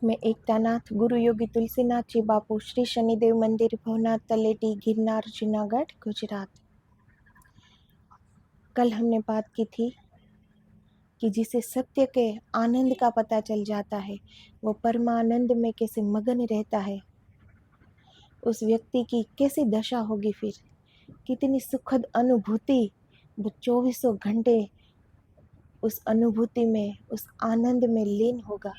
मैं एकतानाथ गुरु योगी तुलसीनाथ जी बापू श्री शनिदेव मंदिर भवनाथ तलेटी गिरनार जूनागढ़ गुजरात। कल हमने बात की थी कि जिसे सत्य के आनंद का पता चल जाता है वो परमानंद में कैसे मगन रहता है, उस व्यक्ति की कैसी दशा होगी, फिर कितनी सुखद अनुभूति, वो 24 घंटे उस अनुभूति में, उस आनंद में लीन होगा।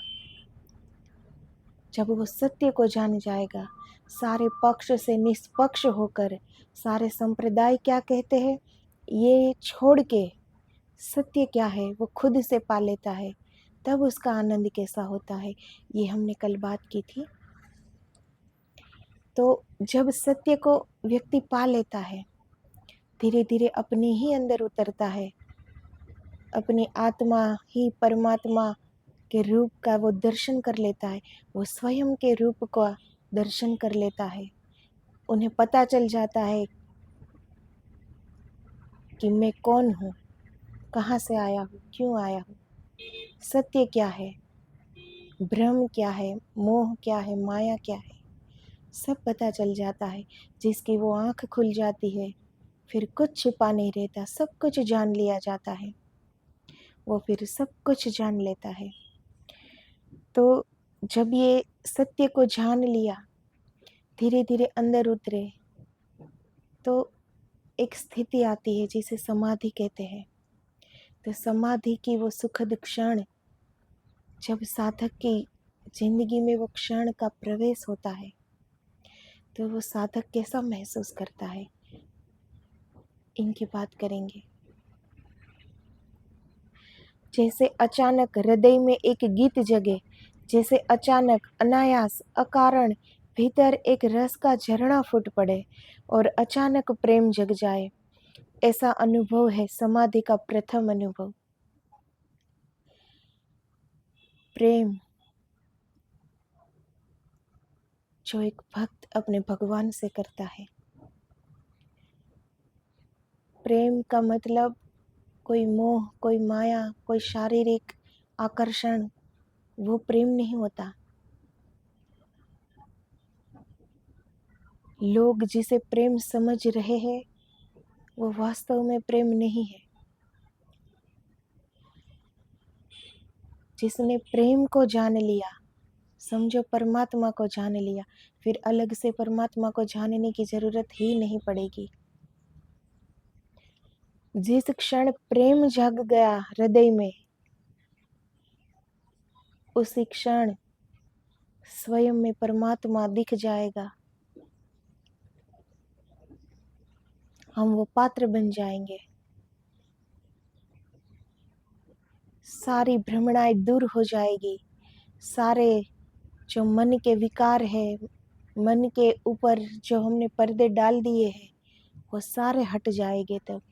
जब वो सत्य को जान जाएगा, सारे पक्ष से निष्पक्ष होकर, सारे संप्रदाय क्या कहते हैं ये छोड़ के सत्य क्या है वो खुद से पा लेता है, तब उसका आनंद कैसा होता है, ये हमने कल बात की थी। तो जब सत्य को व्यक्ति पा लेता है, धीरे धीरे अपने ही अंदर उतरता है, अपनी आत्मा ही परमात्मा के रूप का वो दर्शन कर लेता है, वो स्वयं के रूप का दर्शन कर लेता है। उन्हें पता चल जाता है कि मैं कौन हूँ, कहाँ से आया हूँ, क्यों आया हूँ, सत्य क्या है, भ्रम क्या है, मोह क्या है, माया क्या है, सब पता चल जाता है। जिसकी वो आँख खुल जाती है, फिर कुछ छिपा नहीं रहता, सब कुछ जान लिया जाता है, वो फिर सब कुछ जान लेता है। तो जब ये सत्य को जान लिया, धीरे धीरे अंदर उतरे, तो एक स्थिति आती है जिसे समाधि कहते हैं। तो समाधि की वो सुखद क्षण, जब साधक की जिंदगी में वो क्षण का प्रवेश होता है, तो वो साधक कैसा महसूस करता है, इनकी बात करेंगे। जैसे अचानक हृदय में एक गीत जगे, जैसे अचानक अनायास अकारण भीतर एक रस का झरना फूट पड़े और अचानक प्रेम जग जाए, ऐसा अनुभव है समाधि का प्रथम अनुभव। प्रेम जो एक भक्त अपने भगवान से करता है। प्रेम का मतलब कोई मोह, कोई माया, कोई शारीरिक आकर्षण, वो प्रेम नहीं होता। लोग जिसे प्रेम समझ रहे हैं वो वास्तव में प्रेम नहीं है। जिसने प्रेम को जान लिया, समझो परमात्मा को जान लिया, फिर अलग से परमात्मा को जानने की जरूरत ही नहीं पड़ेगी। जिस क्षण प्रेम जग गया हृदय में, उसी क्षण स्वयं में परमात्मा दिख जाएगा, हम वो पात्र बन जाएंगे। सारी भ्रमणाएं दूर हो जाएगी, सारे जो मन के विकार है, मन के ऊपर जो हमने पर्दे डाल दिए हैं, वो सारे हट जाएंगे। तब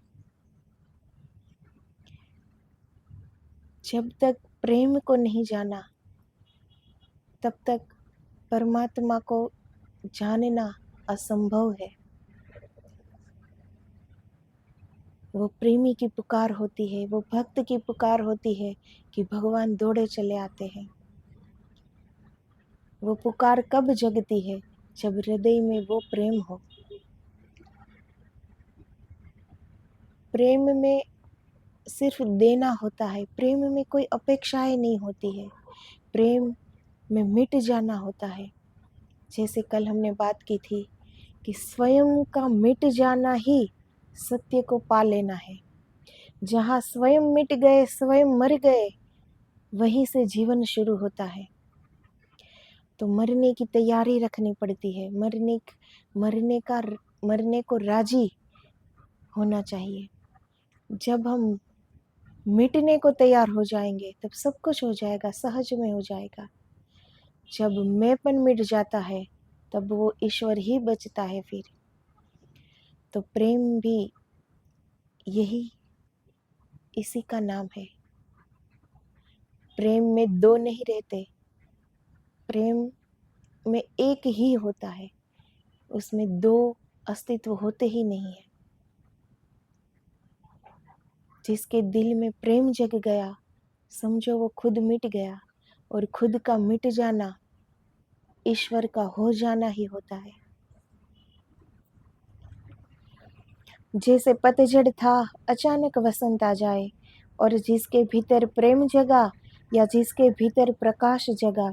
जब तक प्रेम को नहीं जाना, तब तक परमात्मा को जानना असंभव है। वो प्रेमी की पुकार होती है, वो भक्त की पुकार होती है कि भगवान दौड़े चले आते हैं। वो पुकार कब जगती है, जब हृदय में वो प्रेम हो। प्रेम में सिर्फ देना होता है, प्रेम में कोई अपेक्षाएं नहीं होती है, प्रेम में मिट जाना होता है। जैसे कल हमने बात की थी कि स्वयं का मिट जाना ही सत्य को पा लेना है। जहाँ स्वयं मिट गए, स्वयं मर गए, वहीं से जीवन शुरू होता है। तो मरने की तैयारी रखनी पड़ती है, मरने को राजी होना चाहिए। जब हम मिटने को तैयार हो जाएंगे, तब सब कुछ हो जाएगा, सहज में हो जाएगा। जब मैंपन मिट जाता है, तब वो ईश्वर ही बचता है फिर। तो प्रेम भी यही, इसी का नाम है। प्रेम में दो नहीं रहते, प्रेम में एक ही होता है, उसमें दो अस्तित्व होते ही नहीं है। जिसके दिल में प्रेम जग गया, समझो वो खुद मिट गया, और खुद का मिट जाना ईश्वर का हो जाना ही होता है। जैसे पतझड़ था, अचानक वसंत आ जाए, और जिसके भीतर प्रेम जगा, या जिसके भीतर प्रकाश जगा,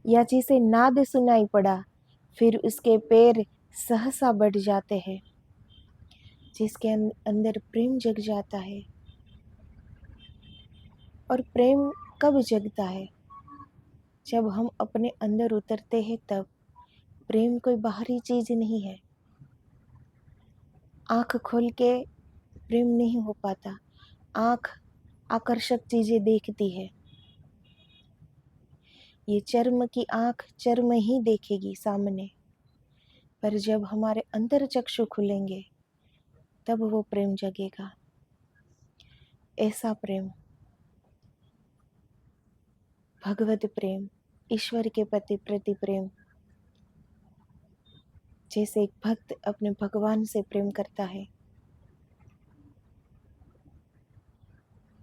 या जिसे नाद सुनाई पड़ा, फिर उसके पैर सहसा बढ़ जाते हैं। जिसके अंदर प्रेम जग जाता है। और प्रेम कब जगता है? जब हम अपने अंदर उतरते हैं तब। प्रेम कोई बाहरी चीज नहीं है। आंख खोल के प्रेम नहीं हो पाता। आंख आकर्षक चीजें देखती है। ये चर्म की आंख चर्म ही देखेगी सामने, पर जब हमारे अंतर चक्षु खुलेंगे तब वो प्रेम जगेगा। ऐसा प्रेम, भगवत प्रेम, ईश्वर के प्रति प्रेम, जैसे एक भक्त अपने भगवान से प्रेम करता है।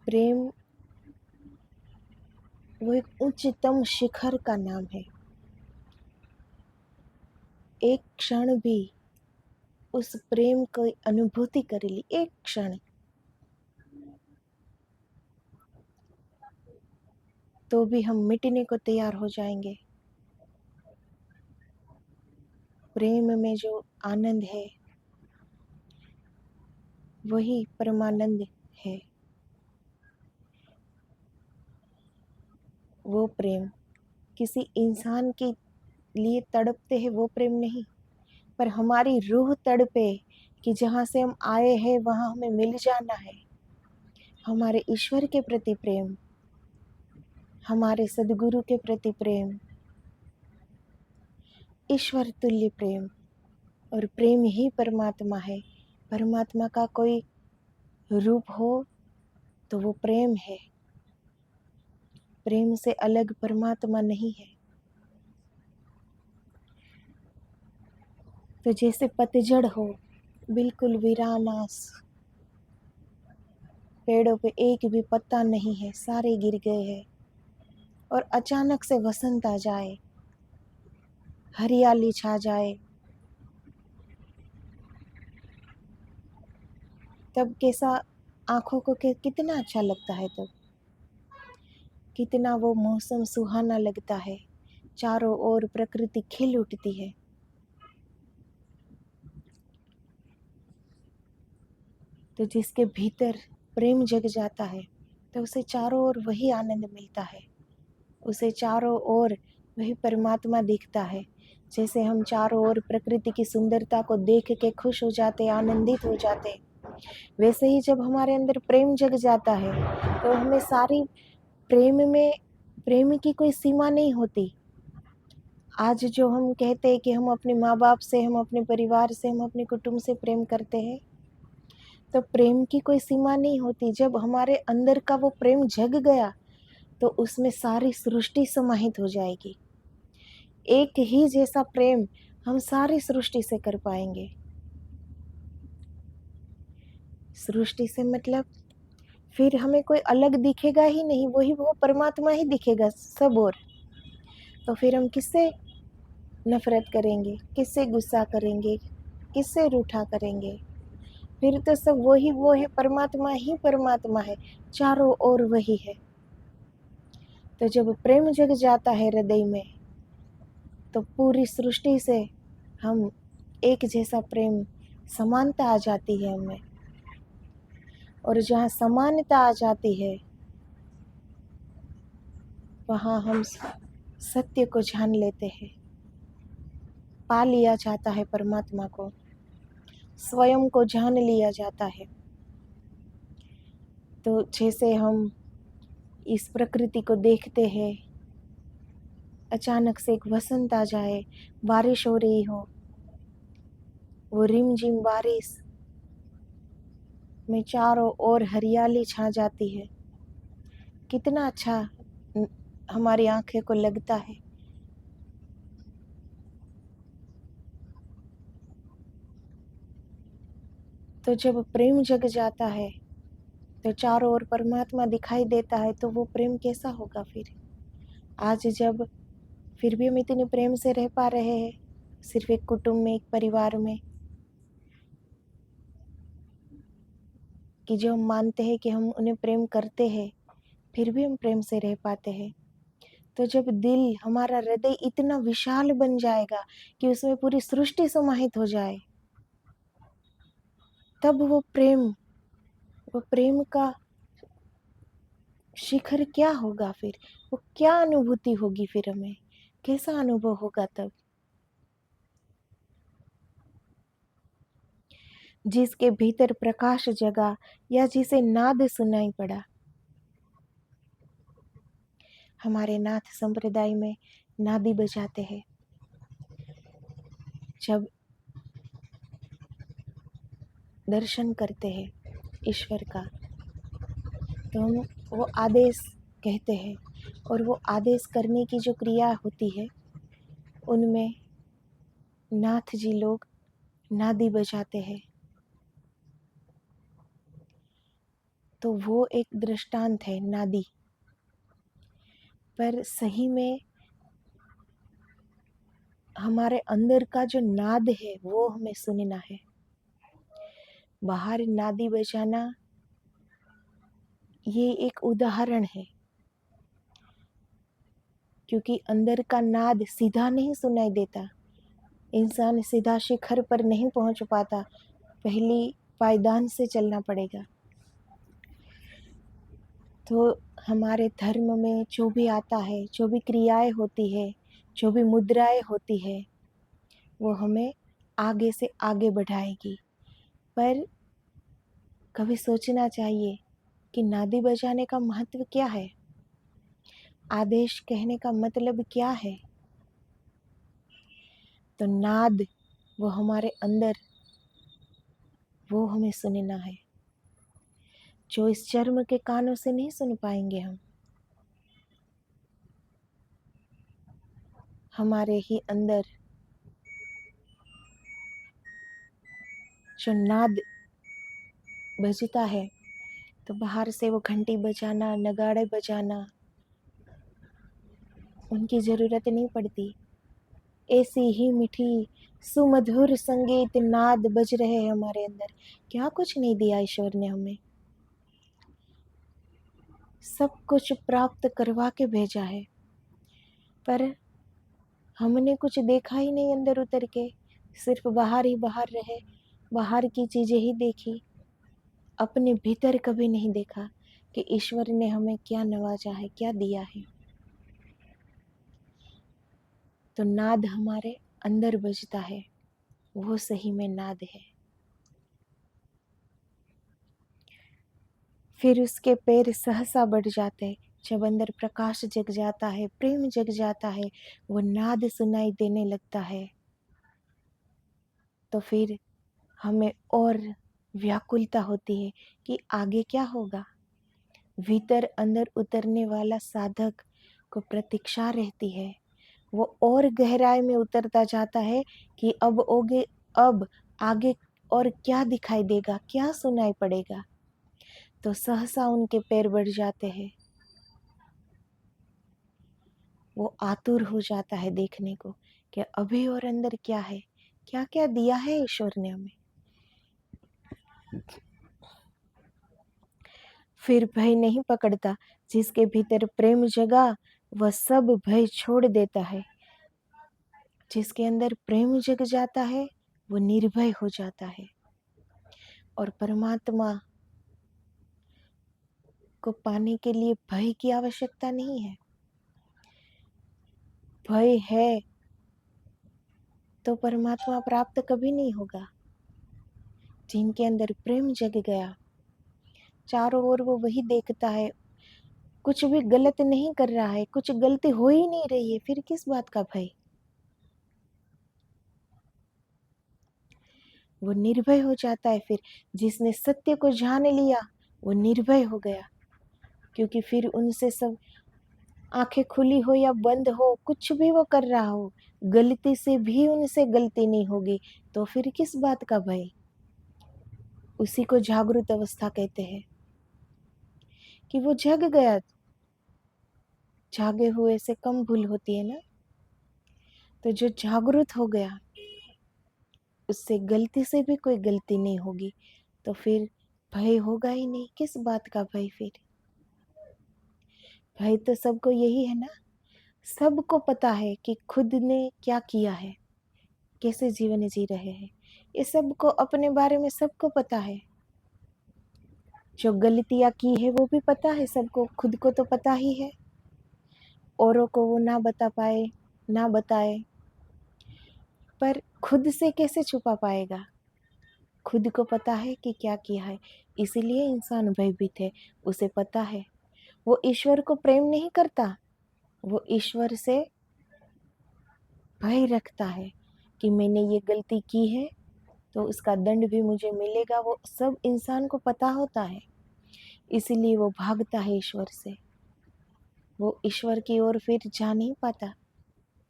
प्रेम वो एक उच्चतम शिखर का नाम है। एक क्षण भी उस प्रेम की अनुभूति कर ली, एक क्षण, तो भी हम मिटने को तैयार हो जाएंगे। प्रेम में जो आनंद है वही परमानंद है। वो प्रेम किसी इंसान के लिए तड़पते हैं, वो प्रेम नहीं, पर हमारी रूह तड़पे कि जहाँ से हम आए हैं वहाँ हमें मिल जाना है। हमारे ईश्वर के प्रति प्रेम, हमारे सदगुरु के प्रति प्रेम, ईश्वर तुल्य प्रेम। और प्रेम ही परमात्मा है। परमात्मा का कोई रूप हो तो वो प्रेम है। प्रेम से अलग परमात्मा नहीं है। तो जैसे पतझड़ हो, बिल्कुल वीरानास, पेड़ों पे एक भी पत्ता नहीं है, सारे गिर गए हैं, और अचानक से वसंत आ जाए, हरियाली छा जाए, तब कैसा आंखों को कितना अच्छा लगता है। तब कितना वो मौसम सुहाना लगता है। चारों ओर प्रकृति खिल उठती है। तो जिसके भीतर प्रेम जग जाता है तो उसे चारों ओर वही आनंद मिलता है। उसे चारों ओर वही परमात्मा दिखता है। जैसे हम चारों ओर प्रकृति की सुंदरता को देख के खुश हो जाते, आनंदित हो जाते, वैसे ही जब हमारे अंदर प्रेम जग जाता है तो हमें सारी प्रेम की कोई सीमा नहीं होती। आज जो हम कहते हैं कि हम अपने माँ बाप से, हम अपने परिवार से, हम अपने कुटुंब से प्रेम करते हैं, तो प्रेम की कोई सीमा नहीं होती। जब हमारे अंदर का वो प्रेम जग गया तो उसमें सारी सृष्टि समाहित हो जाएगी। एक ही जैसा प्रेम हम सारी सृष्टि से कर पाएंगे। सृष्टि से मतलब फिर हमें कोई अलग दिखेगा ही नहीं, वही वो परमात्मा ही दिखेगा सब और। तो फिर हम किससे नफरत करेंगे, किससे गुस्सा करेंगे, किससे रूठा करेंगे? फिर तो सब वही वो है, परमात्मा ही परमात्मा है, चारों ओर वही है। तो जब प्रेम जग जाता है हृदय में तो पूरी सृष्टि से हम एक जैसा प्रेम, समानता आ जाती है हमें। और जहाँ समानता आ जाती है वहाँ हम सत्य को जान लेते हैं। पा लिया जाता है परमात्मा को, स्वयं को जान लिया जाता है। तो जैसे हम इस प्रकृति को देखते हैं, अचानक से एक वसंत आ जाए, बारिश हो रही हो, वो रिमझिम बारिश में चारों ओर हरियाली छा जाती है, कितना अच्छा हमारी आंखें को लगता है। तो जब प्रेम जग जाता है तो चारों ओर परमात्मा दिखाई देता है, तो वो प्रेम कैसा होगा फिर? आज जब फिर भी हम इतने प्रेम से रह पा रहे हैं, सिर्फ एक कुटुंब में, एक परिवार में, कि जो हम मानते हैं कि हम उन्हें प्रेम करते हैं, फिर भी हम प्रेम से रह पाते हैं। तो जब दिल, हमारा हृदय इतना विशाल बन जाएगा कि उसमें पूरी सृष्टि समाहित हो जाए, तब वो प्रेम का शिखर क्या होगा फिर? वो क्या अनुभूति होगी फिर हमें? कैसा अनुभव होगा तब? जिसके भीतर प्रकाश जगा या जिसे नाद सुनाई पड़ा। हमारे नाथ संप्रदाय में नादी बजाते हैं। जब दर्शन करते हैं ईश्वर का, तो हम वो आदेश कहते हैं, और वो आदेश करने की जो क्रिया होती है, उनमें नाथ जी लोग नादी बजाते हैं। तो वो एक दृष्टांत है नादी। पर सही में हमारे अंदर का जो नाद है वो हमें सुनना है। बाहर नादी बजाना ये एक उदाहरण है, क्योंकि अंदर का नाद सीधा नहीं सुनाई देता। इंसान सीधा शिखर पर नहीं पहुंच पाता, पहली पायदान से चलना पड़ेगा। तो हमारे धर्म में जो भी आता है, जो भी क्रियाएं होती है, जो भी मुद्राएं होती है, वो हमें आगे से आगे बढ़ाएगी। पर कभी सोचना चाहिए कि नादी बजाने का महत्व क्या है? आदेश कहने का मतलब क्या है? तो नाद वो हमारे अंदर, वो हमें सुनना है, जो इस चर्म के कानों से नहीं सुन पाएंगे हम। हमारे ही अंदर जो नाद बजता है, तो बाहर से वो घंटी बजाना, नगाड़े बजाना, उनकी ज़रूरत नहीं पड़ती। ऐसी ही मीठी सुमधुर संगीत नाद बज रहे हैं हमारे अंदर। क्या कुछ नहीं दिया ईश्वर ने हमें, सब कुछ प्राप्त करवा के भेजा है, पर हमने कुछ देखा ही नहीं अंदर उतर के। सिर्फ बाहर ही बाहर रहे, बाहर की चीजें ही देखी, अपने भीतर कभी नहीं देखा कि ईश्वर ने हमें क्या नवाजा है, क्या दिया है। तो नाद हमारे अंदर बजता है, वो सही में नाद है। फिर उसके पैर सहसा बढ़ जाते, जब अंदर प्रकाश जग जाता है, प्रेम जग जाता है, वो नाद सुनाई देने लगता है। तो फिर हमें और व्याकुलता होती है कि आगे क्या होगा। भीतर अंदर उतरने वाला साधक को प्रतीक्षा रहती है। वो और गहराई में उतरता जाता है कि अब आगे और क्या दिखाई देगा, क्या सुनाई पड़ेगा। तो सहसा उनके पैर बढ़ जाते हैं, वो आतुर हो जाता है देखने को कि अभी और अंदर क्या है, क्या क्या दिया है ईश्वर ने हमें। फिर भय नहीं पकड़ता, जिसके भीतर प्रेम जगा वह सब भय छोड़ देता है। जिसके अंदर प्रेम जग जाता है वो निर्भय हो जाता है, और परमात्मा को पाने के लिए भय की आवश्यकता नहीं है। भय है तो परमात्मा प्राप्त कभी नहीं होगा। जिनके अंदर प्रेम जग गया, चारों ओर वो वही देखता है, कुछ भी गलत नहीं कर रहा है, कुछ गलती हो ही नहीं रही है, फिर किस बात का भय। वो निर्भय हो जाता है। फिर जिसने सत्य को जान लिया वो निर्भय हो गया, क्योंकि फिर उनसे सब, आंखें खुली हो या बंद हो, कुछ भी वो कर रहा हो, गलती से भी उनसे गलती नहीं होगी, तो फिर किस बात का भय। उसी को जागृत अवस्था कहते हैं, कि वो जग गया। जागे हुए से कम भूल होती है ना। तो जो जागरूक हो गया उससे गलती से भी कोई गलती नहीं होगी, तो फिर भय होगा ही नहीं। किस बात का भय फिर? भय तो सबको यही है ना, सबको पता है कि खुद ने क्या किया है, कैसे जीवन जी रहे हैं, ये सबको अपने बारे में सबको पता है। जो गलतियां की है वो भी पता है सबको, खुद को तो पता ही है, औरों को वो ना बता पाए, ना बताए, पर खुद से कैसे छुपा पाएगा? खुद को पता है कि क्या किया है, इसीलिए इंसान भयभीत है। उसे पता है वो ईश्वर को प्रेम नहीं करता, वो ईश्वर से भय रखता है कि मैंने ये गलती की है तो उसका दंड भी मुझे मिलेगा, वो सब इंसान को पता होता है। इसीलिए वो भागता है ईश्वर से, वो ईश्वर की ओर फिर जा नहीं पाता,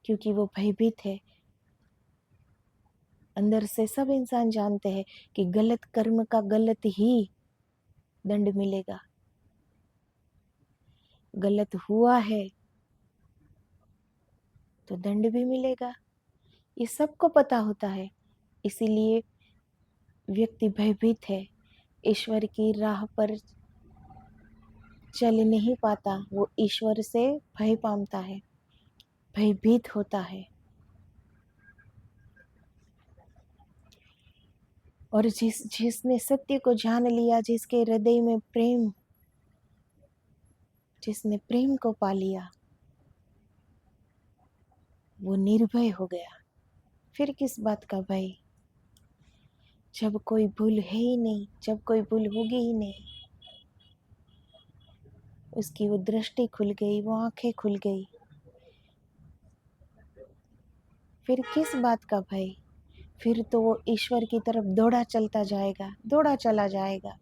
क्योंकि वो भयभीत है। अंदर से सब इंसान जानते हैं कि गलत कर्म का गलत ही दंड मिलेगा, गलत हुआ है तो दंड भी मिलेगा, ये सबको पता होता है। इसीलिए व्यक्ति भयभीत है, ईश्वर की राह पर चल नहीं पाता, वो ईश्वर से भय पाता है, भयभीत होता है। और जिसने सत्य को जान लिया, जिसके हृदय में प्रेम, जिसने प्रेम को पा लिया, वो निर्भय हो गया। फिर किस बात का भय? जब कोई भूल है ही नहीं, जब कोई भूल होगी ही नहीं, उसकी वो दृष्टि खुल गई, वो आंखें खुल गई, फिर किस बात का भय? फिर तो वो ईश्वर की तरफ दौड़ा चलता जाएगा, दौड़ा चला जाएगा।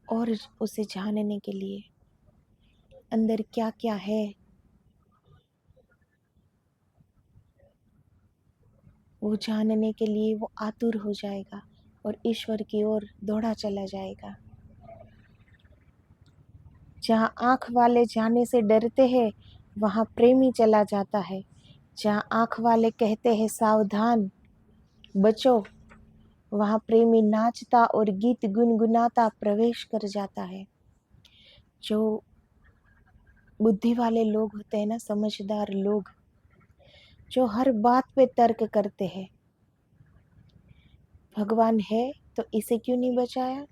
और उसे जानने के लिए अंदर क्या क्या है, वो जानने के लिए वो आतुर हो जाएगा और ईश्वर की ओर दौड़ा चला जाएगा। जहाँ आँख वाले जाने से डरते हैं, वहाँ प्रेमी चला जाता है। जहाँ आँख वाले कहते हैं सावधान, बचो, वहाँ प्रेमी नाचता और गीत गुनगुनाता प्रवेश कर जाता है। जो बुद्धि वाले लोग होते हैं ना, समझदार लोग, जो हर बात पे तर्क करते हैं, भगवान है तो इसे क्यों नहीं बचाया?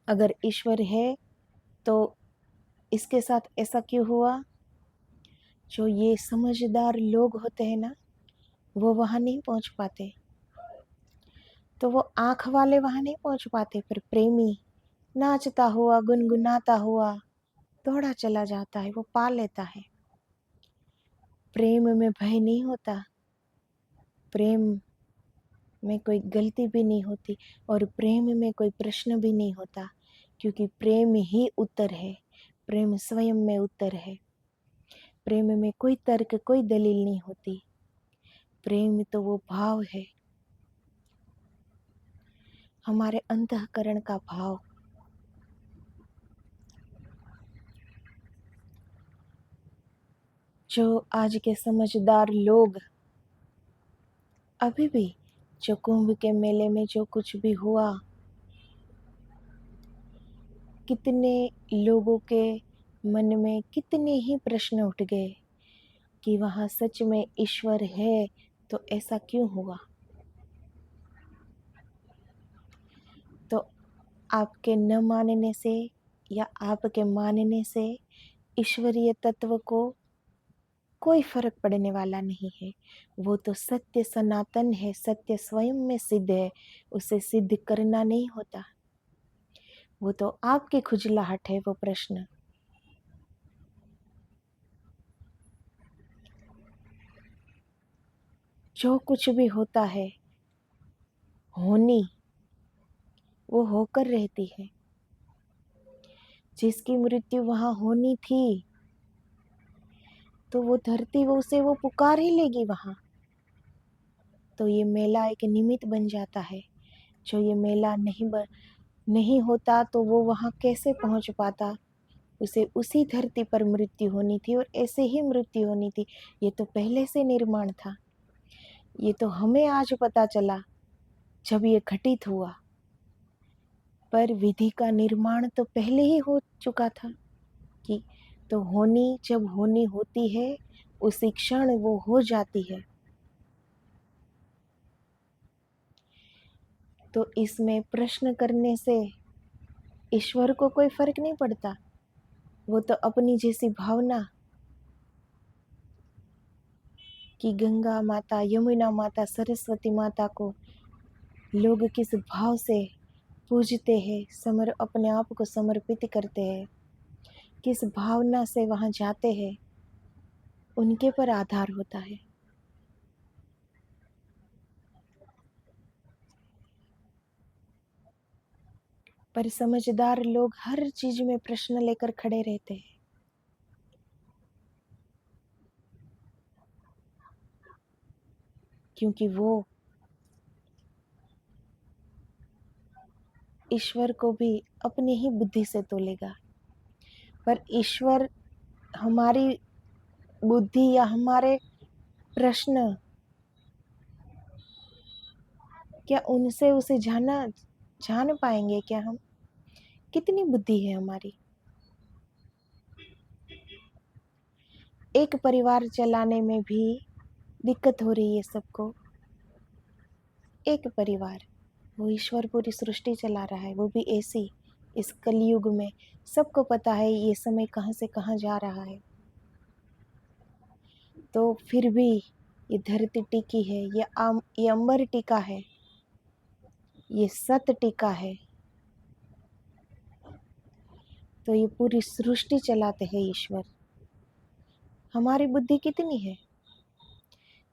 अगर ईश्वर है तो इसके साथ ऐसा क्यों हुआ? जो ये समझदार लोग होते हैं ना, वो वहाँ नहीं पहुँच पाते, तो वो आँख वाले वहाँ नहीं पहुँच पाते, पर प्रेमी नाचता हुआ, गुनगुनाता हुआ दौड़ा चला जाता है, वो पा लेता है। प्रेम में भय नहीं होता, प्रेम में कोई गलती भी नहीं होती, और प्रेम में कोई प्रश्न भी नहीं होता, क्योंकि प्रेम ही उत्तर है, प्रेम स्वयं में उत्तर है। प्रेम में कोई तर्क, कोई दलील नहीं होती, प्रेम तो वो भाव है, हमारे अंतःकरण का भाव। जो आज के समझदार लोग अभी भी, जो कुंभ के मेले में जो कुछ भी हुआ, कितने लोगों के मन में कितने ही प्रश्न उठ गए कि वहाँ सच में ईश्वर है तो ऐसा क्यों हुआ? तो आपके न मानने से या आपके मानने से ईश्वरीय तत्व को कोई फर्क पड़ने वाला नहीं है। वो तो सत्य सनातन है, सत्य स्वयं में सिद्ध है, उसे सिद्ध करना नहीं होता, वो तो आपकी खुजलाहट है वो प्रश्न। जो कुछ भी होता है, होनी वो होकर रहती है। जिसकी मृत्यु वहां होनी थी, तो वो धरती वो उसे वो पुकार ही लेगी वहां। तो ये मेला एक निमित्त बन जाता है। जो ये मेला नहीं होता तो वो वहां कैसे पहुंच पाता, उसे उसी धरती पर मृत्यु होनी थी और ऐसे ही मृत्यु होनी थी। ये तो पहले से निर्माण था। ये तो हमें आज पता चला जब ये घटित हुआ, पर विधि का निर्माण तो पहले ही हो चुका था कि तो होनी जब होनी होती है उसी क्षण वो हो जाती है। तो इसमें प्रश्न करने से ईश्वर को कोई फर्क नहीं पड़ता। वो तो अपनी जैसी भावना कि गंगा माता, यमुना माता, सरस्वती माता को लोग किस भाव से पूजते हैं, अपने आप को समर्पित करते हैं, किस भावना से वहाँ जाते हैं, उनके पर आधार होता है। पर समझदार लोग हर चीज में प्रश्न लेकर खड़े रहते हैं। क्योंकि वो ईश्वर को भी अपनी ही बुद्धि से तोलेगा। पर ईश्वर हमारी बुद्धि या हमारे प्रश्न, क्या उनसे उसे जान पाएंगे क्या हम? कितनी बुद्धि है हमारी? एक परिवार चलाने में भी दिक्कत हो रही है सबको। एक परिवार, वो ईश्वर पूरी सृष्टि चला रहा है, वो भी ऐसी इस कलयुग में। सबको पता है ये समय कहाँ से कहाँ जा रहा है, तो फिर भी ये धरती टिकी है, ये अमर टिका है, ये सत टिका है। तो ये पूरी सृष्टि चलाते हैं ईश्वर। हमारी बुद्धि कितनी है?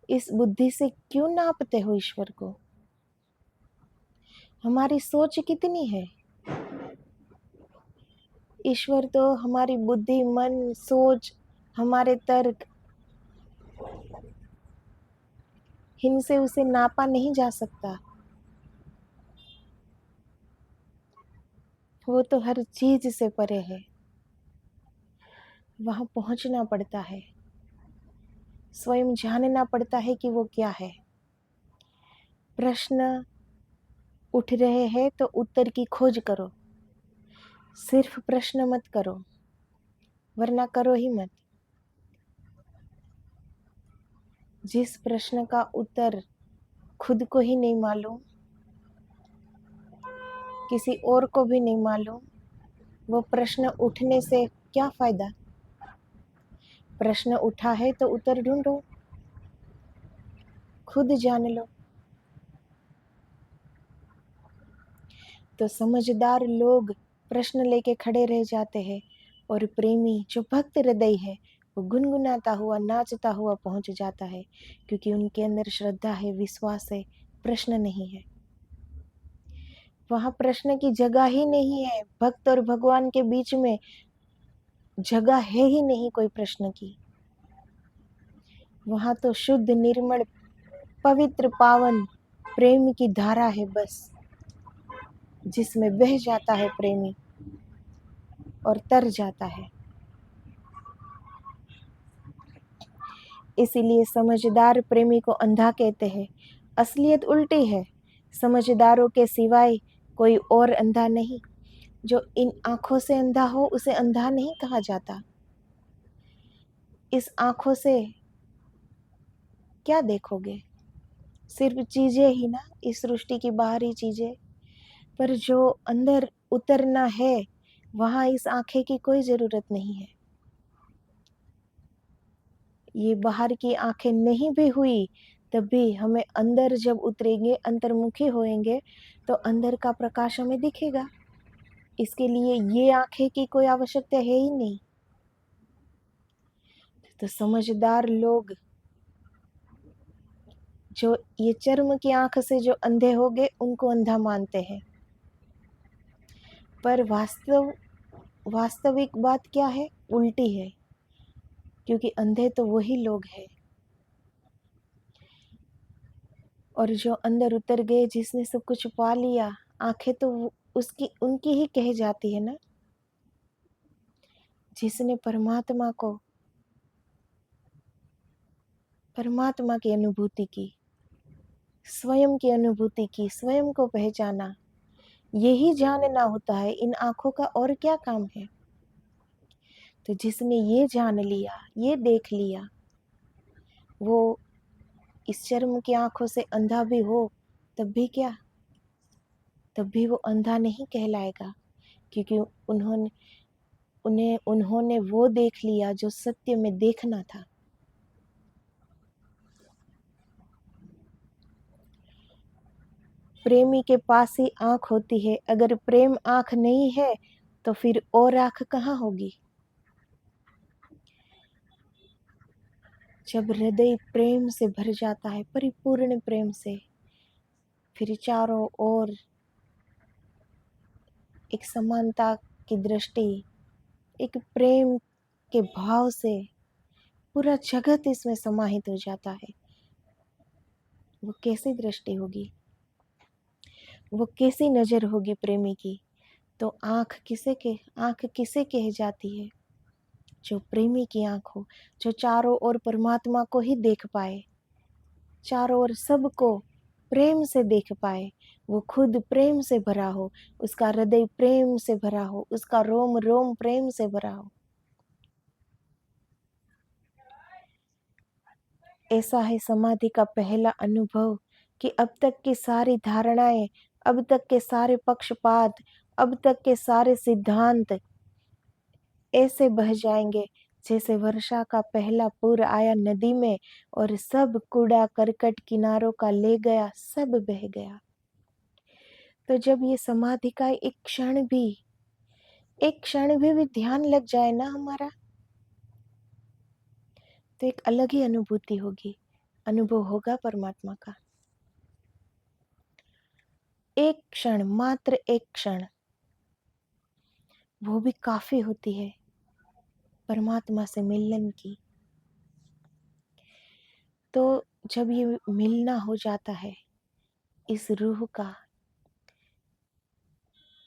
इस बुद्धि से क्यों नापते हो ईश्वर को? हमारी सोच कितनी है? ईश्वर तो हमारी बुद्धि, मन, सोच, हमारे तर्क, इनसे उसे नापा नहीं जा सकता। वो तो हर चीज से परे है। वहां पहुंचना पड़ता है, स्वयं जानना पड़ता है कि वो क्या है। प्रश्न उठ रहे हैं तो उत्तर की खोज करो। सिर्फ प्रश्न मत करो, वरना करो ही मत। जिस प्रश्न का उत्तर खुद को ही नहीं मालूम, किसी और को भी नहीं मालूम, वो प्रश्न उठने से क्या फायदा? प्रश्न उठा है तो उत्तर ढूंढो, खुद जान लो। तो समझदार लोग प्रश्न लेके खड़े रह जाते हैं, और प्रेमी जो भक्त हृदय है वो गुनगुनाता हुआ, नाचता हुआ पहुंच जाता है, क्योंकि उनके अंदर श्रद्धा है, विश्वास है, प्रश्न नहीं है। वहां प्रश्न की जगह ही नहीं है। भक्त और भगवान के बीच में जगह है ही नहीं कोई प्रश्न की। वहां तो शुद्ध, निर्मल, पवित्र, पावन प्रेम की धारा है बस, जिसमें बह जाता है प्रेमी और तर जाता है। इसीलिए समझदार प्रेमी को अंधा कहते हैं। असलियत उल्टी है। समझदारों के सिवाय कोई और अंधा नहीं। जो इन आंखों से अंधा हो उसे अंधा नहीं कहा जाता। इस आंखों से क्या देखोगे? सिर्फ चीजें ही ना, इस सृष्टि की बाहरी चीजें। पर जो अंदर उतरना है, वहां इस आंखें की कोई जरूरत नहीं है। ये बाहर की आंखें नहीं भी हुई तब भी हमें अंदर जब उतरेंगे, अंतर्मुखी होएंगे, तो अंदर का प्रकाश हमें दिखेगा। इसके लिए ये आंखें की कोई आवश्यकता है ही नहीं। तो समझदार लोग जो ये चर्म की आंख से जो अंधे हो गए उनको अंधा मानते हैं। पर वास्तविक बात क्या है? उल्टी है। क्योंकि अंधे तो वही लोग हैं, और जो अंदर उतर गए, जिसने सब कुछ पा लिया, आंखें तो उसकी उनकी ही कह जाती है ना। जिसने परमात्मा की अनुभूति की, स्वयं की अनुभूति की, स्वयं को पहचाना, यही जानना होता है। इन आँखों का और क्या काम है? तो जिसने ये जान लिया, ये देख लिया, वो इस चर्म की आँखों से अंधा भी हो तब भी क्या, तब भी वो अंधा नहीं कहलाएगा, क्योंकि उन्होंने वो देख लिया जो सत्य में देखना था। प्रेमी के पास ही आँख होती है। अगर प्रेम आँख नहीं है तो फिर और आँख कहाँ होगी? जब हृदय प्रेम से भर जाता है, परिपूर्ण प्रेम से, फिर चारों ओर एक समानता की दृष्टि, एक प्रेम के भाव से पूरा जगत इसमें समाहित हो जाता है। वो कैसी दृष्टि होगी, वो कैसी नजर होगी प्रेमी की? तो आँख किसे कही जाती है? जो प्रेमी की आँख हो, जो चारों ओर परमात्मा को ही देख पाए, चारों ओर सबको प्रेम से देख पाए, वो खुद प्रेम से भरा हो, उसका हृदय प्रेम से भरा हो, उसका रोम रोम प्रेम से भरा हो। ऐसा है समाधि का पहला अनुभव कि अब तक की सारी धारणाएं, अब तक के सारे पक्षपात, अब तक के सारे सिद्धांत ऐसे बह जाएंगे जैसे वर्षा का पहला पूर आया नदी में और सब कूड़ा करकट किनारों का ले गया, सब बह गया। तो जब ये समाधि का एक क्षण भी ध्यान लग जाए ना हमारा, तो एक अलग ही अनुभूति होगी, अनुभव होगा परमात्मा का। एक क्षण, मात्र एक क्षण, वो भी काफी होती है परमात्मा से मिलन की। तो जब ये मिलना हो जाता है, इस रूह का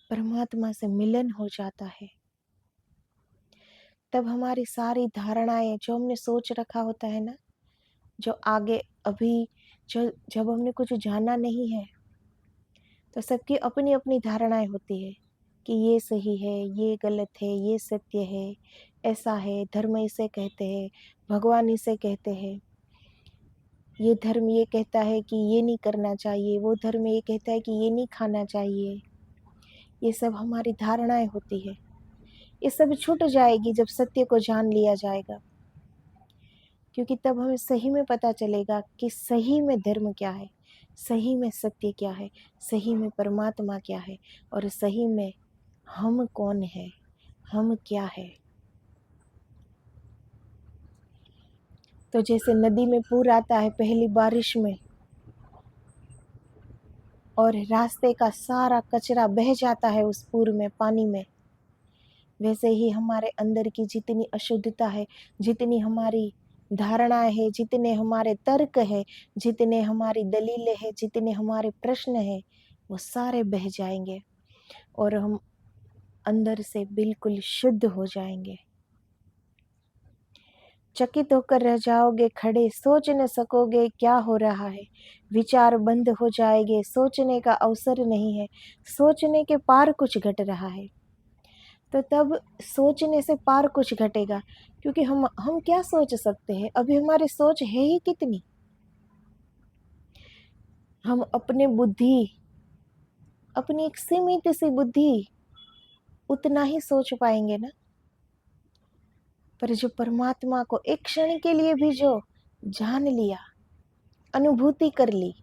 परमात्मा से मिलन हो जाता है, तब हमारी सारी धारणाएं जो हमने सोच रखा होता है ना, जो आगे अभी जब हमने कुछ जाना नहीं है, तो सबकी अपनी अपनी धारणाएं होती है कि ये सही है, ये गलत है, ये सत्य है, ऐसा है, धर्म इसे कहते हैं, भगवान इसे कहते हैं, ये धर्म ये कहता है कि ये नहीं करना चाहिए, वो धर्म ये कहता है कि ये नहीं खाना चाहिए। ये सब हमारी धारणाएं होती है। ये सब छूट जाएगी जब सत्य को जान लिया जाएगा, क्योंकि तब हमें सही में पता चलेगा कि सही में धर्म क्या है, सही में सत्य क्या है, सही में परमात्मा क्या है, और सही में हम कौन है, हम क्या है। तो जैसे नदी में पूर आता है पहली बारिश में और रास्ते का सारा कचरा बह जाता है उस पूर में, पानी में, वैसे ही हमारे अंदर की जितनी अशुद्धता है, जितनी हमारी धारणाएं है, जितने हमारे तर्क है, जितने हमारी दलीलें है, जितने हमारे प्रश्न है, वो सारे बह जाएंगे और हम अंदर से बिल्कुल शुद्ध हो जाएंगे। चकित होकर रह जाओगे खड़े, सोच न सकोगे क्या हो रहा है। विचार बंद हो जाएंगे, सोचने का अवसर नहीं है, सोचने के पार कुछ घट रहा है। तो तब सोचने से पार कुछ घटेगा, क्योंकि हम क्या सोच सकते हैं? अभी हमारी सोच है ही कितनी? हम अपनी एक सीमित सी बुद्धि, उतना ही सोच पाएंगे ना। पर जो परमात्मा को एक क्षण के लिए भी जो जान लिया, अनुभूति कर ली,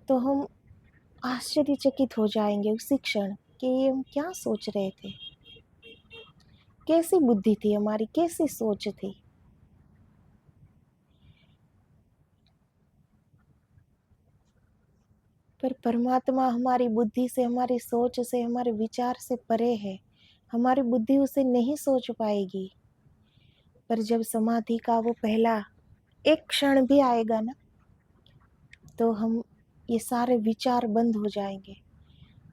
तो हम आश्चर्यचकित हो जाएंगे उसी क्षण कि ये हम क्या सोच रहे थे, कैसी बुद्धि थी हमारी, कैसी सोच थी। पर परमात्मा हमारी बुद्धि से, हमारी सोच से, हमारे विचार से परे है। हमारी बुद्धि उसे नहीं सोच पाएगी। पर जब समाधि का वो पहला एक क्षण भी आएगा ना, तो हम ये सारे विचार बंद हो जाएंगे,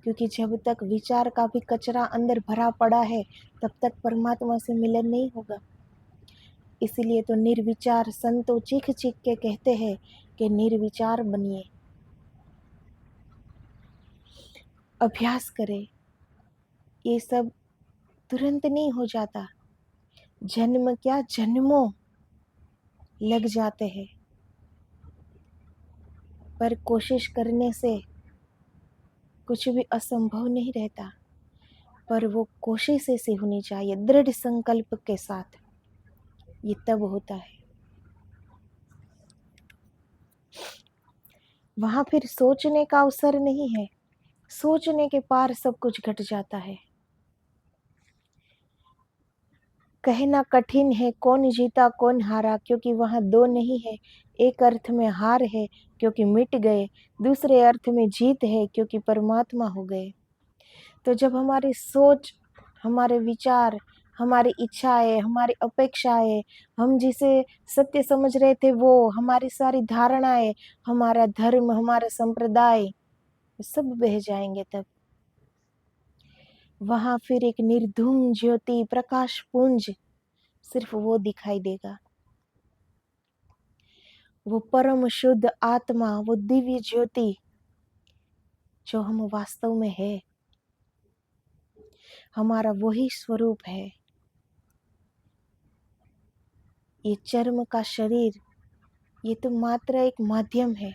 क्योंकि जब तक विचार का भी कचरा अंदर भरा पड़ा है तब तक परमात्मा से मिलन नहीं होगा। इसलिए तो निर्विचार संतो चीख चीख के कहते हैं कि निर्विचार बनिए, अभ्यास करें। ये सब तुरंत नहीं हो जाता, जन्म क्या जन्मों लग जाते हैं, पर कोशिश करने से कुछ भी असंभव नहीं रहता। पर वो कोशिश ऐसी होनी चाहिए दृढ़ संकल्प के साथ, ये तब होता है। वहाँ फिर सोचने का अवसर नहीं है, सोचने के पार सब कुछ घट जाता है। कहना कठिन है कौन जीता कौन हारा, क्योंकि वहाँ दो नहीं है। एक अर्थ में हार है क्योंकि मिट गए, दूसरे अर्थ में जीत है क्योंकि परमात्मा हो गए। तो जब हमारी सोच, हमारे विचार, हमारी इच्छाएं, हमारी अपेक्षाएं, हम जिसे सत्य समझ रहे थे वो, हमारी सारी धारणाएं, हमारा धर्म, हमारा संप्रदाय, सब बह जाएंगे। तब वहाँ फिर एक निर्धूम ज्योति, प्रकाश पुंज, सिर्फ वो दिखाई देगा। वो परम शुद्ध आत्मा, वो दिव्य ज्योति जो हम वास्तव में है, हमारा वही स्वरूप है। ये चर्म का शरीर, ये तो मात्र एक माध्यम है।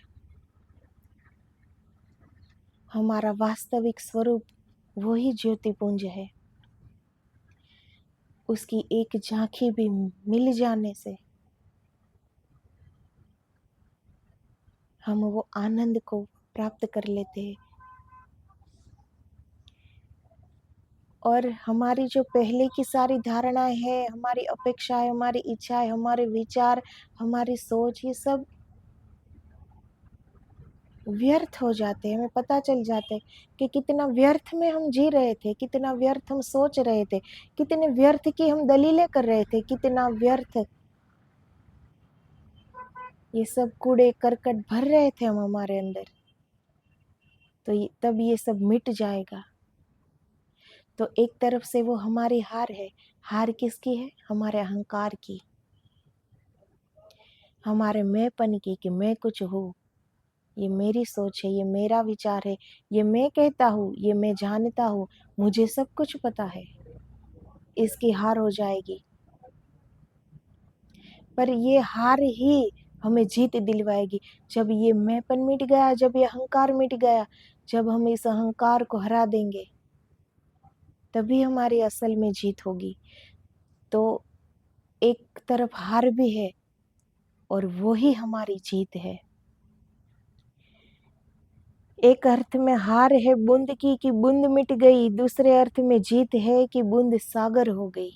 हमारा वास्तविक स्वरूप वही ज्योतिपुंज है। उसकी एक झांकी भी मिल जाने से हम वो आनंद को प्राप्त कर लेते हैं। और हमारी जो पहले की सारी धारणाएं हैं, हमारी अपेक्षाएं, हमारी इच्छाएं, हमारे विचार, हमारी सोच, ये सब व्यर्थ हो जाते हैं। हमें पता चल जाते हैं कि कितना व्यर्थ में हम जी रहे थे, कितना व्यर्थ हम सोच रहे थे, कितने व्यर्थ की हम दलीलें कर रहे थे, कितना व्यर्थ ये सब कूड़े करकट भर रहे थे हम हमारे अंदर। तो तब ये सब मिट जाएगा। तो एक तरफ से वो हमारी हार है। हार किसकी है? हमारे अहंकार की, हमारे मैंपन की, कि मैं कुछ हूँ, ये मेरी सोच है, ये मेरा विचार है, ये मैं कहता हूँ, ये मैं जानता हूँ, मुझे सब कुछ पता है। इसकी हार हो जाएगी। पर ये हार ही हमें जीत दिलवाएगी। जब ये मैंपन मिट गया, जब ये अहंकार मिट गया, जब हम इस अहंकार को हरा देंगे, तभी हमारी असल में जीत होगी। तो एक तरफ हार भी है और वो ही हमारी जीत है। एक अर्थ में हार है बूंद की कि बूंद मिट गई, दूसरे अर्थ में जीत है कि बूंद सागर हो गई।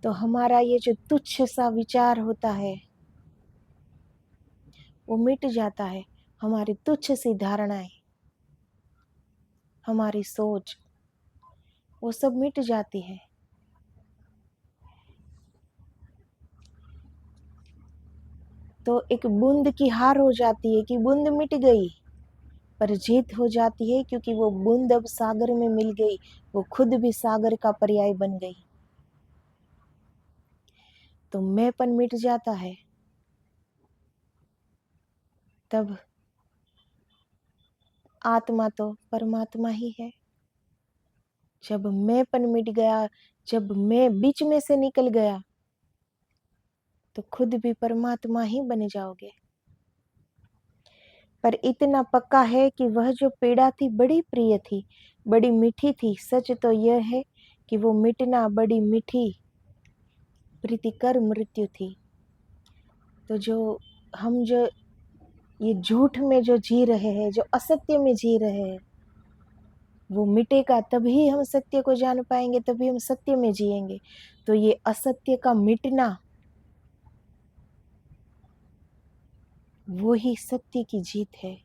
तो हमारा ये जो तुच्छ सा विचार होता है वो मिट जाता है। हमारी तुच्छ सी धारणाएं, हमारी सोच, वो सब मिट जाती है। तो एक बूंद की हार हो जाती है कि बूंद मिट गई, पर जीत हो जाती है क्योंकि वो बूंद अब सागर में मिल गई, वो खुद भी सागर का पर्याय बन गई। तो मैंपन मिट जाता है। तब आत्मा तो परमात्मा ही है। जब मैंपन मिट गया, जब मैं बीच में से निकल गया, तो खुद भी परमात्मा ही बन जाओगे। पर इतना पक्का है कि वह जो पीड़ा थी बड़ी प्रिय थी, बड़ी मीठी थी। सच तो यह है कि वो मिटना बड़ी मीठी प्रीतिकर मृत्यु थी। तो जो ये झूठ में जो जी रहे हैं, जो असत्य में जी रहे हैं, वो मिटेगा तभी हम सत्य को जान पाएंगे, तभी हम सत्य में जिएंगे। तो ये असत्य का मिटना, वो ही सत्य की जीत है।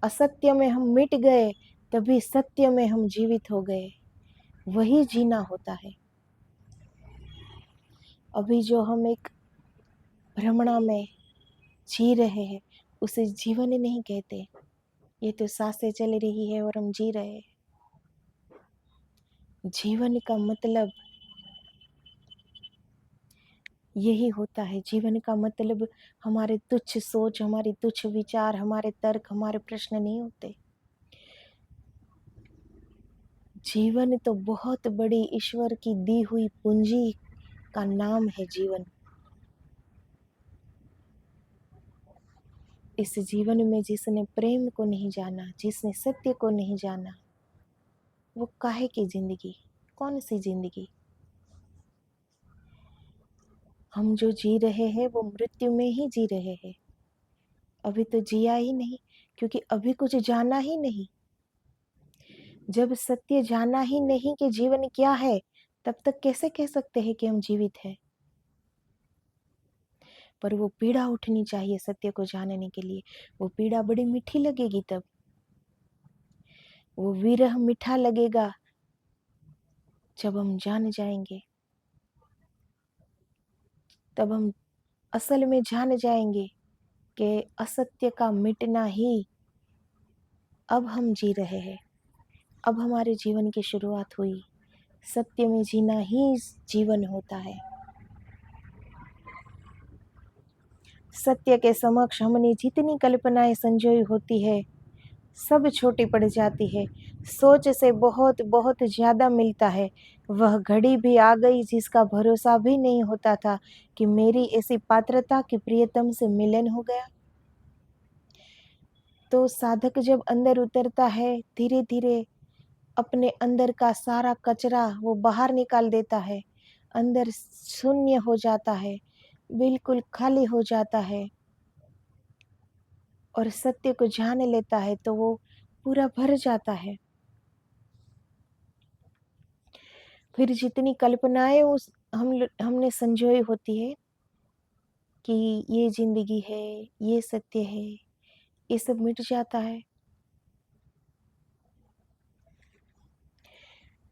असत्य में हम मिट गए, तभी सत्य में हम जीवित हो गए। वही जीना होता है। अभी जो हम एक भ्रमणा में जी रहे हैं, उसे जीवन नहीं कहते। ये तो सांसें चल रही है और हम जी रहे हैं। जीवन का मतलब यही होता है। जीवन का मतलब हमारे तुच्छ सोच, हमारी तुच्छ विचार, हमारे तर्क, हमारे प्रश्न नहीं होते। जीवन तो बहुत बड़ी ईश्वर की दी हुई पूंजी का नाम है जीवन। इस जीवन में जिसने प्रेम को नहीं जाना, जिसने सत्य को नहीं जाना, वो काहे की जिंदगी, कौन सी जिंदगी। हम जो जी रहे हैं वो मृत्यु में ही जी रहे हैं। अभी तो जिया ही नहीं, क्योंकि अभी कुछ जाना ही नहीं। जब सत्य जाना ही नहीं कि जीवन क्या है, तब तक कैसे कह सकते हैं कि हम जीवित हैं। पर वो पीड़ा उठनी चाहिए सत्य को जानने के लिए। वो पीड़ा बड़ी मीठी लगेगी तब, वो विरह मीठा लगेगा जब हम जान जाएंगे। तब हम असल में जान जाएंगे कि असत्य का मिटना ही अब हम जी रहे हैं। अब हमारे जीवन की शुरुआत हुई। सत्य में जीना ही जीवन होता है। सत्य के समक्ष हमने जितनी कल्पनाएं संजोई होती है, सब छोटी पड़ जाती है। सोच से बहुत बहुत ज्यादा मिलता है। वह घड़ी भी आ गई जिसका भरोसा भी नहीं होता था कि मेरी ऐसी पात्रता कि प्रियतम से मिलन हो गया। तो साधक जब अंदर उतरता है, धीरे धीरे अपने अंदर का सारा कचरा वो बाहर निकाल देता है। अंदर शून्य हो जाता है, बिल्कुल खाली हो जाता है और सत्य को जान लेता है तो वो पूरा भर जाता है। फिर जितनी कल्पनाएं उस हमने संजोई होती है कि ये जिंदगी है, ये सत्य है, ये सब मिट जाता है।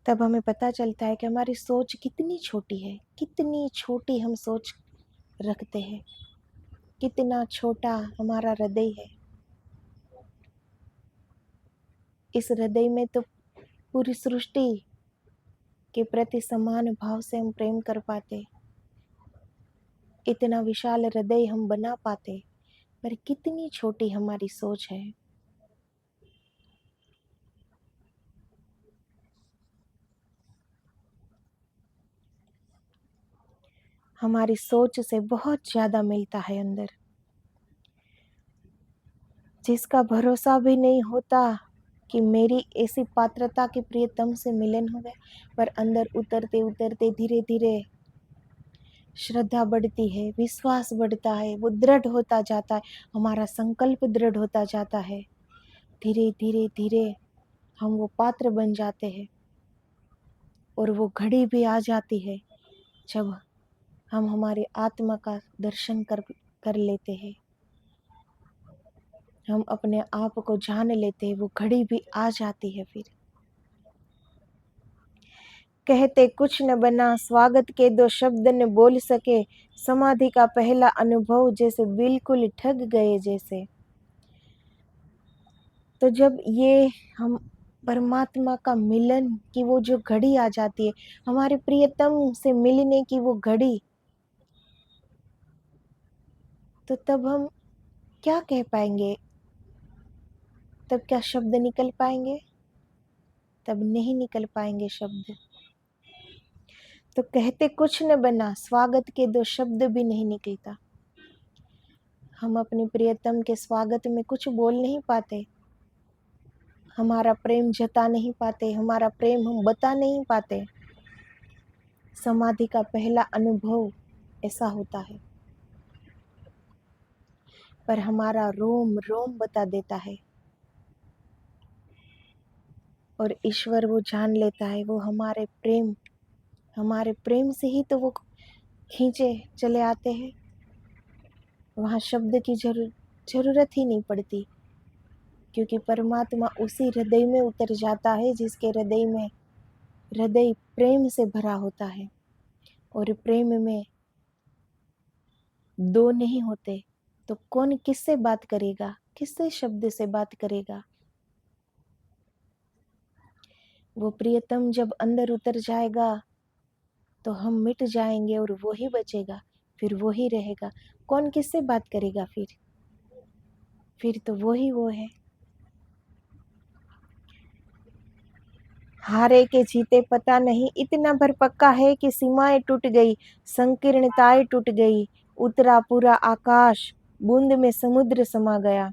तब हमें पता चलता है कि हमारी सोच कितनी छोटी है, कितनी छोटी हम सोच रखते हैं, कितना छोटा हमारा हृदय है। इस हृदय में तो पूरी सृष्टि के प्रति समान भाव से हम प्रेम कर पाते, इतना विशाल हृदय हम बना पाते, पर कितनी छोटी हमारी सोच है। हमारी सोच से बहुत ज्यादा मिलता है अंदर, जिसका भरोसा भी नहीं होता कि मेरी ऐसी पात्रता के प्रियतम से मिलन हो गया। पर अंदर उतरते उतरते धीरे धीरे श्रद्धा बढ़ती है, विश्वास बढ़ता है, वो दृढ़ होता जाता है, हमारा संकल्प दृढ़ होता जाता है। धीरे धीरे धीरे हम वो पात्र बन जाते हैं और वो घड़ी भी आ जाती है जब हम हमारे आत्मा का दर्शन कर लेते हैं, हम अपने आप को जान लेते हैं। वो घड़ी भी आ जाती है। फिर कहते कुछ न बना, स्वागत के दो शब्द न बोल सके, समाधि का पहला अनुभव जैसे बिल्कुल ठग गए जैसे। तो जब ये हम परमात्मा का मिलन की वो जो घड़ी आ जाती है, हमारे प्रियतम से मिलने की वो घड़ी, तो तब हम क्या कह पाएंगे? तब क्या शब्द निकल पाएंगे? तब नहीं निकल पाएंगे शब्द। तो कहते कुछ न बना, स्वागत के दो शब्द भी नहीं निकलता। हम अपने प्रियतम के स्वागत में कुछ बोल नहीं पाते, हमारा प्रेम जता नहीं पाते, हमारा प्रेम हम बता नहीं पाते। समाधि का पहला अनुभव ऐसा होता है, पर हमारा रोम रोम बता देता है और ईश्वर वो जान लेता है। वो हमारे प्रेम से ही तो वो खींचे चले आते हैं। वहाँ शब्द की जरूरत ही नहीं पड़ती, क्योंकि परमात्मा उसी हृदय में उतर जाता है जिसके हृदय प्रेम से भरा होता है। और प्रेम में दो नहीं होते, तो कौन किससे बात करेगा, किससे शब्द से बात करेगा? वो प्रियतम जब अंदर उतर जाएगा तो हम मिट जाएंगे और वो ही बचेगा, फिर वो ही रहेगा। कौन किससे बात करेगा फिर तो वो ही वो है। हारे के जीते पता नहीं, इतना भर पक्का है कि सीमाएं टूट गई, संकीर्णताएं टूट गई, उतरा पूरा आकाश, बूंद में समुद्र समा गया।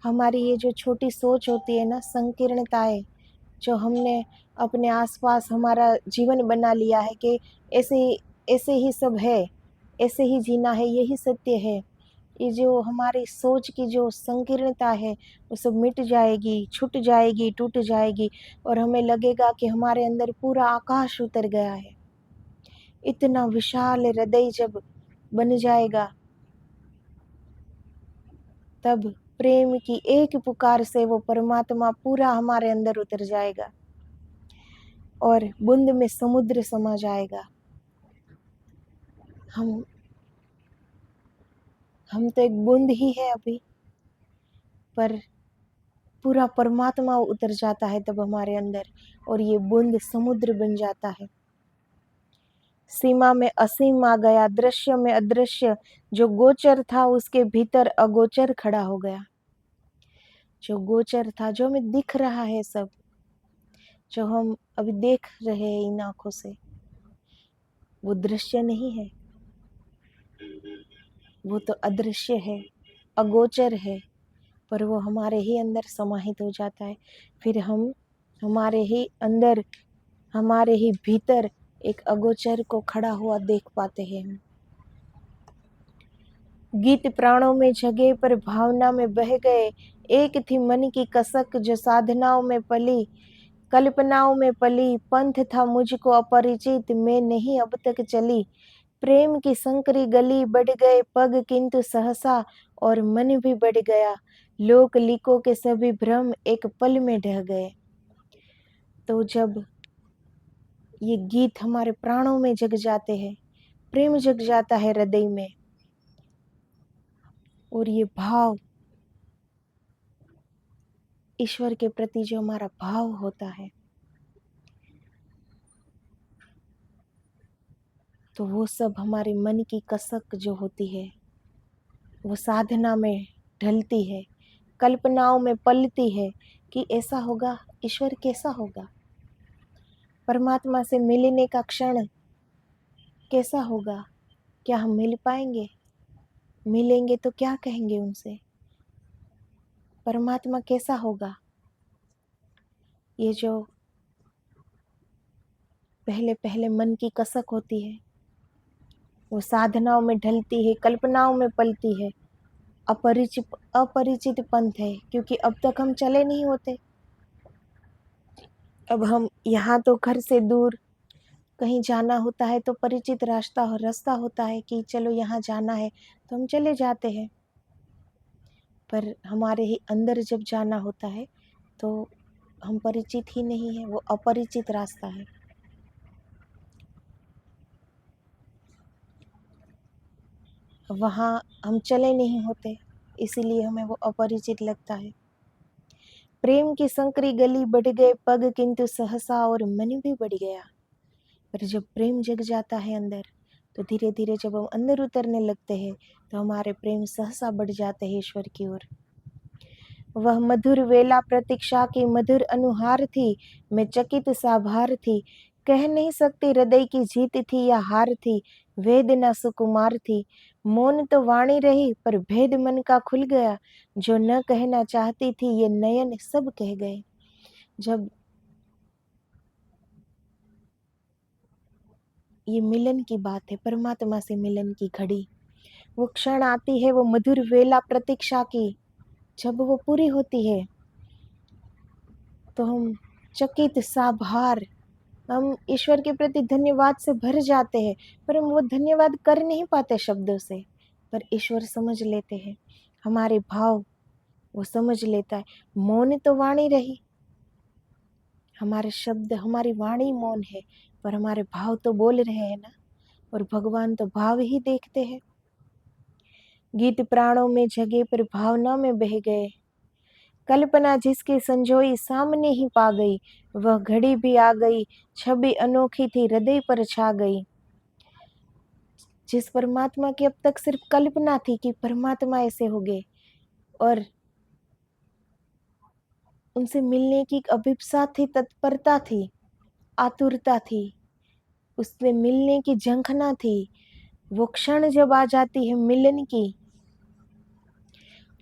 हमारी ये जो छोटी सोच होती है ना, संकीर्णताएं, जो हमने अपने आसपास हमारा जीवन बना लिया है कि ऐसे ऐसे ही सब है, ऐसे ही जीना है, यही सत्य है। ये जो हमारी सोच की जो संकीर्णता है वो सब मिट जाएगी, छूट जाएगी, टूट जाएगी और हमें लगेगा कि हमारे अंदर पूरा आकाश उतर गया है। इतना विशाल हृदय जब बन जाएगा, तब प्रेम की एक पुकार से वो परमात्मा पूरा हमारे अंदर उतर जाएगा और बूंद में समुद्र समा जाएगा। हम तो एक बूंद ही है अभी, पर पूरा परमात्मा उतर जाता है तब हमारे अंदर और ये बूंद समुद्र बन जाता है। सीमा में असीम आ गया, दृश्य में अदृश्य, जो गोचर था उसके भीतर अगोचर खड़ा हो गया। जो गोचर था, जो हमें दिख रहा है सब, जो हम अभी देख रहे हैं इन आंखों से, वो दृश्य नहीं है, वो तो अदृश्य है, अगोचर है, पर वो हमारे ही अंदर समाहित हो जाता है। फिर हम हमारे ही अंदर, हमारे ही भीतर एक अगोचर को खड़ा हुआ देख पाते हैं हम। गीत प्राणों में जगे पर भावना में बह गए, एक थी मन की कसक जो साधनाओं में पली, कल्पनाओं में पली, पंथ था मुझको अपरिचित, मैं नहीं अब तक चली। प्रेम की संकरी गली, बढ़ गए पग किंतु सहसा, और मन भी बढ़ गया, लोक लीकों के सभी भ्रम एक पल में ढह गए। तो जब ये गीत हमारे प्राणों में जग जाते हैं, प्रेम जग जाता है हृदय में, और ये भाव, ईश्वर के प्रति जो हमारा भाव होता है, तो वो सब हमारे मन की कसक जो होती है वो साधना में ढलती है, कल्पनाओं में पलती है कि ऐसा होगा, ईश्वर कैसा होगा, परमात्मा से मिलने का क्षण कैसा होगा, क्या हम मिल पाएंगे, मिलेंगे तो क्या कहेंगे उनसे, परमात्मा कैसा होगा। ये जो पहले पहले मन की कसक होती है वो साधनाओं में ढलती है, कल्पनाओं में पलती है, अपरिचित पंथ है, क्योंकि अब तक हम चले नहीं होते। अब हम यहाँ तो घर से दूर कहीं जाना होता है तो परिचित रास्ता होता है कि चलो यहाँ जाना है तो हम चले जाते हैं, पर हमारे ही अंदर जब जाना होता है तो हम परिचित ही नहीं है, वो अपरिचित रास्ता है। वहाँ हम चले नहीं होते, इसीलिए हमें वो अपरिचित लगता है। प्रेम की संकरी गली, बढ़ गए पग किंतु सहसा, और मन भी बढ़ गया। पर जब प्रेम जग जाता है अंदर, तो धीरे धीरे जब हम अंदर उतरने लगते हैं तो हमारे प्रेम सहसा बढ़ जाते हैं ईश्वर की ओर। वह मधुर वेला प्रतीक्षा की मधुर अनुहार थी, मैं चकित साभार थी, कह नहीं सकती हृदय की जीत थी या हार थी, वेदना सुकुमार थी, मौन तो वाणी रही पर भेद मन का खुल गया, जो न कहना चाहती थी ये नयन सब कह गए। जब ये मिलन की बात है, परमात्मा से मिलन की घड़ी, वो क्षण आती है, वो मधुर वेला प्रतीक्षा की, जब वो पूरी होती है तो हम चकित साभार, हम ईश्वर के प्रति धन्यवाद से भर जाते हैं, पर हम वो धन्यवाद कर नहीं पाते शब्दों से, पर ईश्वर समझ लेते हैं हमारे भाव, वो समझ लेता है। मौन तो वाणी रही, हमारे शब्द, हमारी वाणी मौन है, पर हमारे भाव तो बोल रहे हैं ना, और भगवान तो भाव ही देखते हैं। गीत प्राणों में जगे पर भावना में बह गए। कल्पना जिसकी संजोई सामने ही पा गई, वह घड़ी भी आ गई, छवि अनोखी थी हृदय पर छा गई। जिस परमात्मा की अब तक सिर्फ कल्पना थी कि परमात्मा ऐसे होंगे, और उनसे मिलने की एक अभिप्सा थी, तत्परता थी, आतुरता थी, उससे मिलने की झंखना थी। वो क्षण जब आ जाती है मिलन की,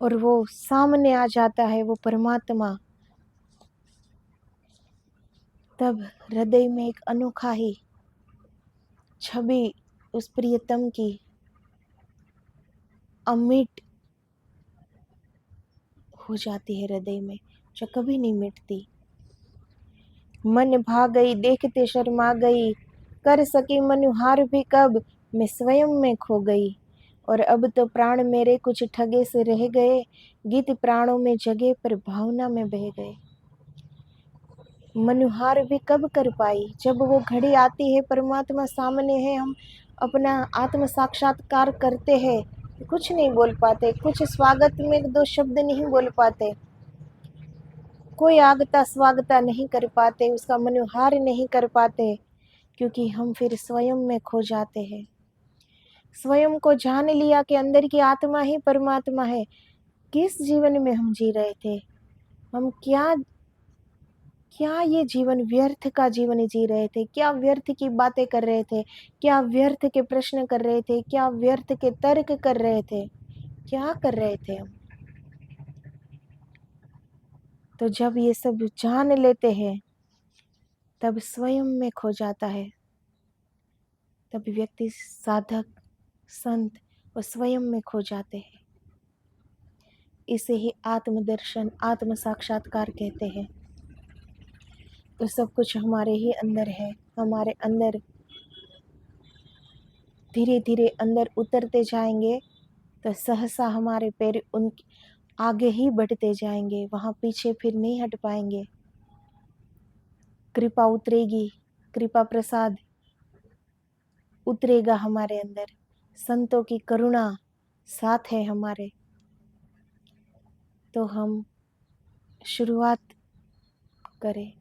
और वो सामने आ जाता है वो परमात्मा, तब हृदय में एक अनोखा ही छवि उस प्रियतम की अमिट हो जाती है हृदय में, जो कभी नहीं मिटती। मन भा गई देखते शर्मा गई, कर सकी मनुहार भी कब, मैं स्वयं में खो गई। और अब तो प्राण मेरे कुछ ठगे से रह गए, गीत प्राणों में जगे पर भावना में बह गए। मनुहार भी कब कर पाई, जब वो घड़ी आती है, परमात्मा सामने है, हम अपना आत्म साक्षात्कार करते हैं, कुछ नहीं बोल पाते, कुछ स्वागत में दो शब्द नहीं बोल पाते, कोई आगता स्वागता नहीं कर पाते, उसका मनुहार नहीं कर पाते, क्योंकि हम फिर स्वयं में खो जाते हैं। स्वयं को जान लिया कि अंदर की आत्मा ही परमात्मा है। किस जीवन में हम जी रहे थे, हम क्या क्या ये जीवन व्यर्थ का जीवन जी रहे थे, क्या व्यर्थ की बातें कर रहे थे, क्या व्यर्थ के प्रश्न कर रहे थे, क्या व्यर्थ के तर्क कर रहे थे, क्या कर रहे थे हम। तो जब ये सब जान लेते हैं, तब स्वयं में खो जाता है, तब व्यक्ति साधक संत और स्वयं में खो जाते हैं। इसे ही आत्मदर्शन आत्म साक्षात्कार कहते हैं। तो सब कुछ हमारे ही अंदर है, हमारे अंदर धीरे धीरे अंदर उतरते जाएंगे, तो सहसा हमारे पैर उन आगे ही बढ़ते जाएंगे, वहाँ पीछे फिर नहीं हट पाएंगे। कृपा उतरेगी, कृपा प्रसाद उतरेगा हमारे अंदर, संतों की करुणा साथ है हमारे। तो हम शुरुआत करें।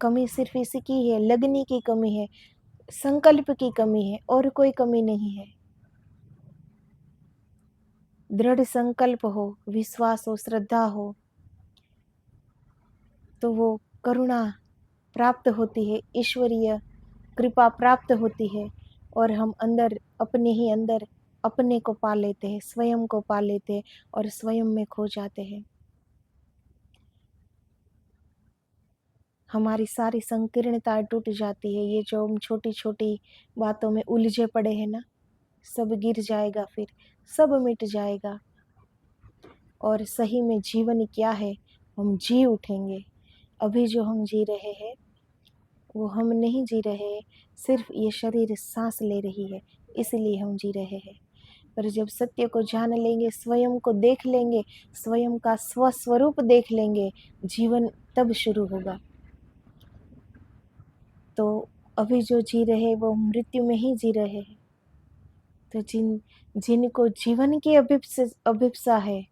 कमी सिर्फ इसी की है, लगने की कमी है, संकल्प की कमी है, और कोई कमी नहीं है। दृढ़ संकल्प हो, विश्वास हो, श्रद्धा हो, तो वो करुणा प्राप्त होती है, ईश्वरीय कृपा प्राप्त होती है, और हम अंदर अपने ही अंदर अपने को पा लेते हैं, स्वयं को पा लेते हैं, और स्वयं में खो जाते हैं। हमारी सारी संकीर्णता टूट जाती है। ये जो हम छोटी छोटी बातों में उलझे पड़े हैं ना, सब गिर जाएगा, फिर सब मिट जाएगा, और सही में जीवन क्या है हम जी उठेंगे। अभी जो हम जी रहे हैं वो हम नहीं जी रहे, सिर्फ ये शरीर सांस ले रही है, इसलिए हम जी रहे हैं। पर जब सत्य को जान लेंगे, स्वयं को देख लेंगे, स्वयं का स्वस्वरूप देख लेंगे, जीवन तब शुरू होगा। तो अभी जो जी रहे वो मृत्यु में ही जी रहे हैं। तो जिनको जीवन की अभिप्सा है,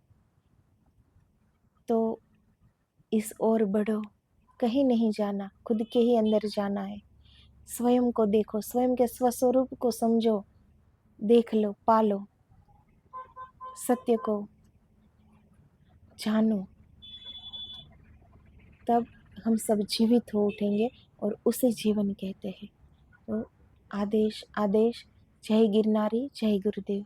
तो इस ओर बढ़ो, कहीं नहीं जाना, खुद के ही अंदर जाना है। स्वयं को देखो, स्वयं के स्वस्वरूप को समझो, देख लो, पालो, सत्य को जानो, तब हम सब जीवित हो उठेंगे, और उसे जीवन कहते हैं। तो आदेश आदेश, जय गिरनारी, जय गुरुदेव।